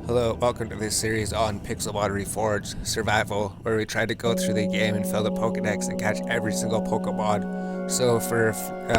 Hello, welcome to this series on Pixelmon Reforged Survival, where we try to go through the game and fill the Pokedex and catch every single Pokemon. So for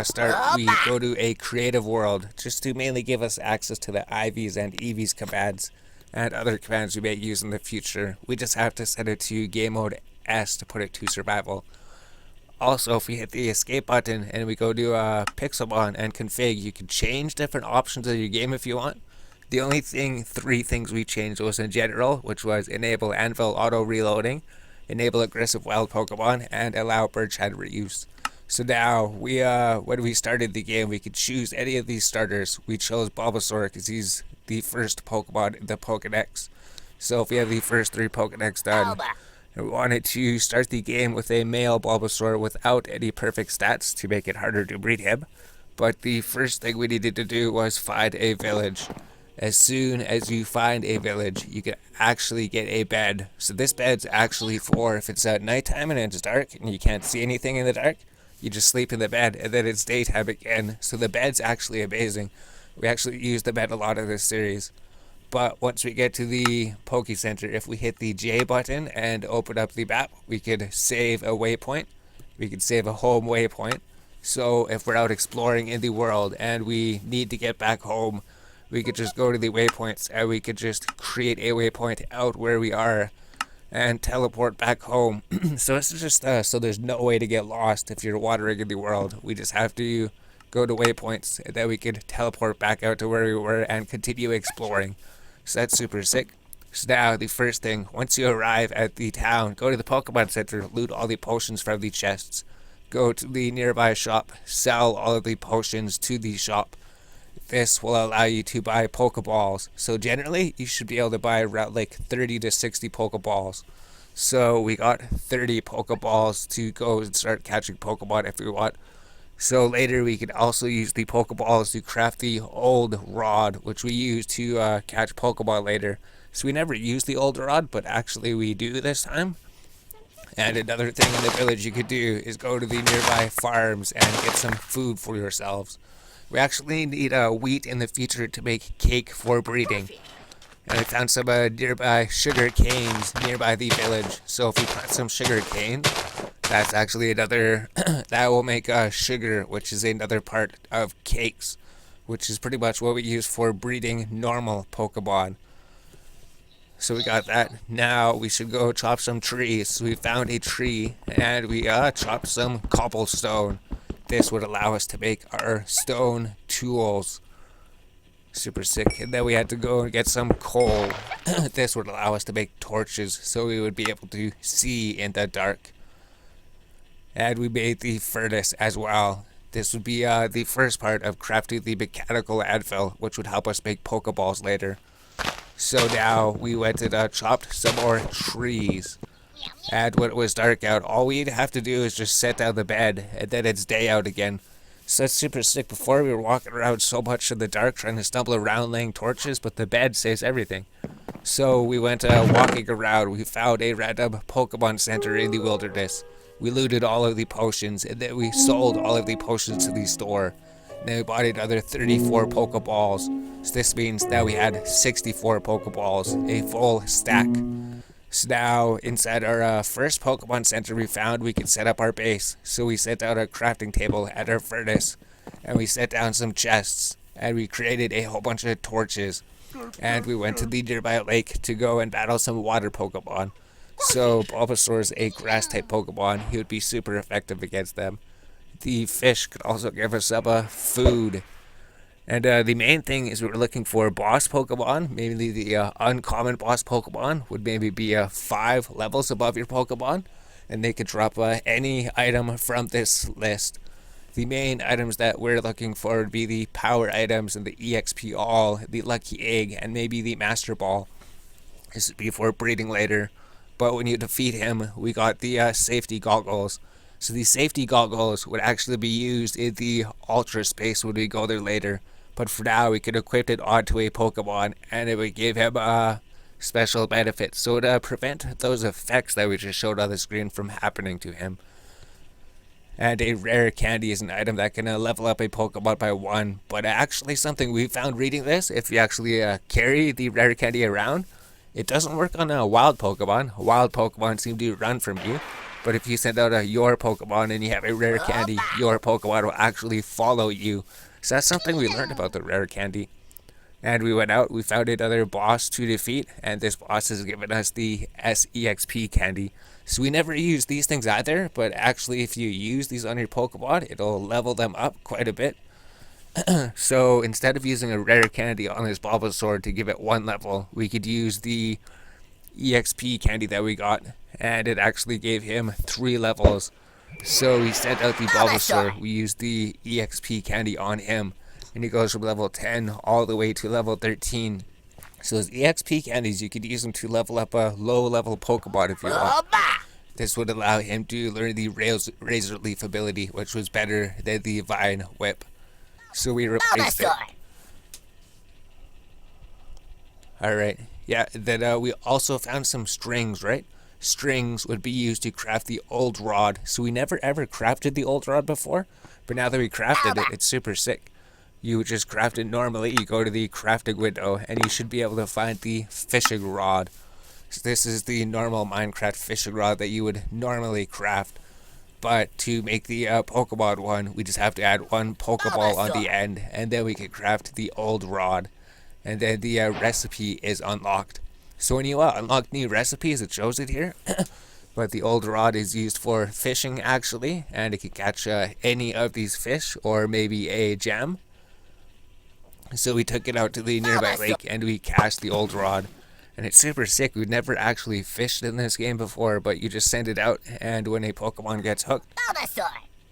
start, we go to a creative world, just to mainly give us access to the IVs and EVs commands, and other commands we may use in the future. We just have to set it to Game Mode S to put it to Survival. Also, if we hit the escape button and we go to Pixelmon and config, you can change different options of your game if you want. The only three things we changed was in general, which was enable anvil auto reloading, enable aggressive wild Pokemon, and allow Birdshad reuse. So now when we started the game, we could choose any of these starters. We chose Bulbasaur because he's the first Pokemon in the Pokedex. So if we have the first three Pokedex done, and we wanted to start the game with a male Bulbasaur without any perfect stats to make it harder to breed him. But the first thing we needed to do was find a village. As soon as you find a village, you can actually get a bed. So this bed's actually for if it's at nighttime and it's dark and you can't see anything in the dark, you just sleep in the bed and then it's daytime again. So the bed's actually amazing. We actually use the bed a lot in this series. But once we get to the Poke Center, if we hit the J button and open up the map, we could save a waypoint. We could save a home waypoint. So if we're out exploring in the world and we need to get back home, we could just go to the waypoints and we could just create a waypoint out where we are and teleport back home. So it's just so there's no way to get lost if you're wandering in the world. We just have to go to waypoints and then we could teleport back out to where we were and continue exploring. So that's super sick. So now the first thing, once you arrive at the town, go to the Pokemon Center, loot all the potions from the chests. Go to the nearby shop, sell all of the potions to the shop. This will allow you to buy Pokeballs. So generally, you should be able to buy around like 30 to 60 Pokeballs. So we got 30 Pokeballs to go and start catching Pokemon if we want. So later we could also use the Pokeballs to craft the old rod, which we use to catch Pokemon later. So we never use the old rod, but actually we do this time. And another thing in the village you could do is go to the nearby farms and get some food for yourselves. We actually need wheat in the future to make cake for breeding. And I found some nearby sugar canes nearby the village. So if we plant some sugar canes, that's actually another, that will make sugar, which is another part of cakes, which is pretty much what we use for breeding normal Pokemon. So we got that. Now we should go chop some trees. So we found a tree and we chopped some cobblestone. This would allow us to make our stone tools. Super sick. And then we had to go and get some coal. This would allow us to make torches so we would be able to see in the dark. And we made the furnace as well. This would be the first part of crafting the mechanical anvil, which would help us make Pokeballs later. So now we went and chopped some more trees. And when it was dark out, all we'd have to do is just set down the bed, and then it's day out again. So that's super sick. Before we were walking around so much in the dark trying to stumble around laying torches, but the bed saves everything. So we went walking around. We found a random Pokemon Center in the wilderness. We looted all of the potions, and then we sold all of the potions to the store. And then we bought another 34 Pokeballs. So this means now we had 64 Pokeballs, a full stack. So now, inside our first Pokemon Center we found, we could set up our base. So we set down a crafting table at our furnace, and we set down some chests, and we created a whole bunch of torches. And we went to the nearby lake to go and battle some water Pokemon. So Bulbasaur is a grass-type Pokemon. He would be super effective against them. The fish could also give us some food. And the main thing is we were looking for boss Pokemon. Maybe the uncommon boss Pokemon would maybe be 5 levels above your Pokemon. And they could drop any item from this list. The main items that we're looking for would be the power items and the EXP all, the lucky egg, and maybe the master ball. This would be for breeding later. But when you defeat him, we got the safety goggles. So these safety goggles would actually be used in the ultra space when we go there later. But for now, we could equip it onto a Pokemon, and it would give him special benefits. So it would prevent those effects that we just showed on the screen from happening to him. And a rare candy is an item that can level up a Pokemon by 1. But actually something we found reading this, if you actually carry the rare candy around, it doesn't work on a wild Pokemon. Wild Pokemon seem to run from you. But if you send out your Pokemon and you have a rare candy, your Pokemon will actually follow you. So that's something we learned about the rare candy. And we went out, we found another boss to defeat, and this boss has given us the SEXP candy. So we never use these things either, but actually if you use these on your Pokemon, it'll level them up quite a bit. So instead of using a rare candy on this Bulbasaur to give it 1 level, we could use the EXP candy that we got, and it actually gave him 3 levels. So we sent out the Bulbasaur, we used the EXP candy on him, and he goes from level 10 all the way to level 13. So those EXP candies, you could use them to level up a low-level Pokemon if you want. This would allow him to learn the Razor Leaf ability, which was better than the Vine Whip. So we replaced it. Alright, yeah, then we also found some strings, right? Strings would be used to craft the old rod. So we never ever crafted the old rod before, but now that we crafted it, it's super sick. You would just craft it normally, you go to the crafting window, and you should be able to find the fishing rod. So this is the normal Minecraft fishing rod that you would normally craft. But to make the Pokemon one, we just have to add 1 Pokeball on the end, and then we can craft the old rod. And then the recipe is unlocked. So when you unlock new recipes, it shows it here. But the old rod is used for fishing actually, and it can catch any of these fish, or maybe a gem. So we took it out to the nearby lake and we cast the old rod. And it's super sick. We've never actually fished in this game before, but you just send it out, and when a Pokemon gets hooked,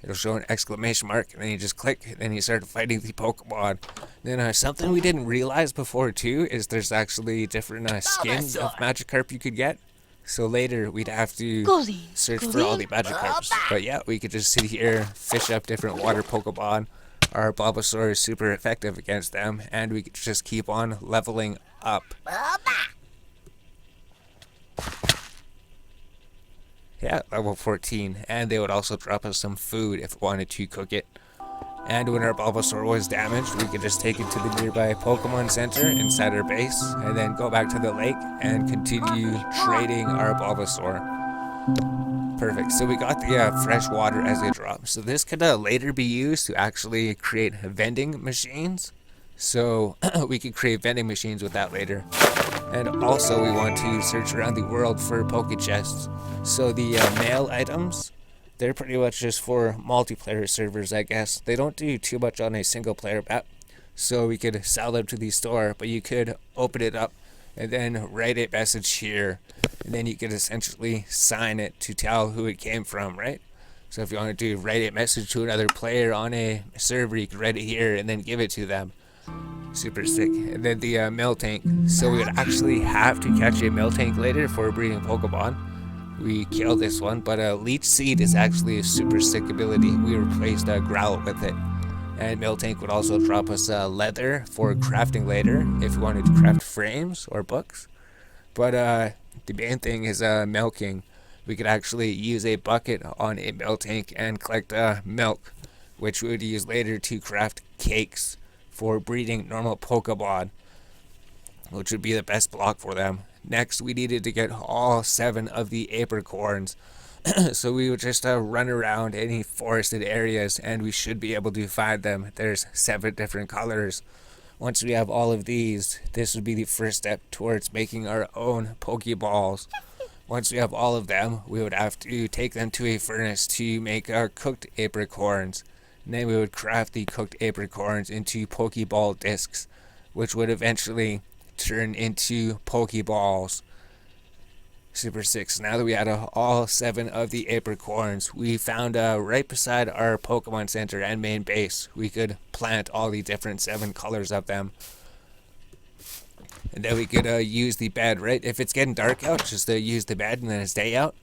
it'll show an exclamation mark, and then you just click, and then you start fighting the Pokemon. Then something we didn't realize before too is there's actually different skins of Magikarp you could get. So later we'd have to search for all the Magikarps. But yeah, we could just sit here, fish up different water Pokemon. Our Bulbasaur is super effective against them, and we could just keep on leveling up. Yeah, level 14, and they would also drop us some food if we wanted to cook it. And when our Bulbasaur was damaged, we could just take it to the nearby Pokemon Center inside our base, and then go back to the lake and continue trading our Bulbasaur. Perfect, so we got the fresh water as a drop. So this could later be used to actually create vending machines. So we could create vending machines with that later. And also we want to search around the world for Poke Chests. So the mail items, they're pretty much just for multiplayer servers, I guess. They don't do too much on a single player map. So we could sell them to the store, but you could open it up and then write a message here. And then you could essentially sign it to tell who it came from, right? So if you wanted to write a message to another player on a server, you could write it here and then give it to them. Super sick. And then the Miltank. So we would actually have to catch a Miltank later for breeding Pokemon. We killed this one, but Leech Seed is actually a super sick ability. We replaced Growl with it. And Miltank would also drop us leather for crafting later if we wanted to craft frames or books. But the main thing is milking. We could actually use a bucket on a Miltank and collect milk, which we would use later to craft cakes for breeding normal Pokemon, which would be the best block for them. Next, we needed to get all 7 of the apricorns. So we would just run around any forested areas, and we should be able to find them. There's 7 different colors. Once we have all of these, this would be the first step towards making our own Pokeballs. Once we have all of them, we would have to take them to a furnace to make our cooked apricorns. And then we would craft the cooked apricorns into Pokeball discs, which would eventually turn into Pokeballs. Super sick. So now that we had all 7 of the apricorns, we found right beside our Pokemon Center and main base, we could plant all the different 7 colors of them. And then we could use the bed, right? If it's getting dark out, just use the bed and then it's day out.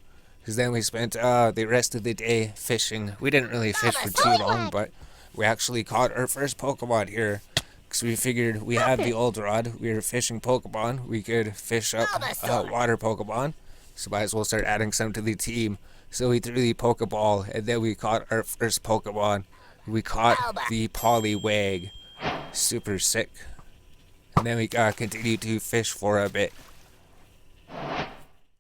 Because then we spent the rest of the day fishing. We didn't really fish for too long, but we actually caught our first Pokemon here. Because we figured we have the old rod. We were fishing Pokemon. We could fish up water Pokemon. so might as well start adding some to the team. So we threw the Pokeball, and then we caught our first Pokemon. We caught the Poliwag. Super sick. And then we continued to fish for a bit.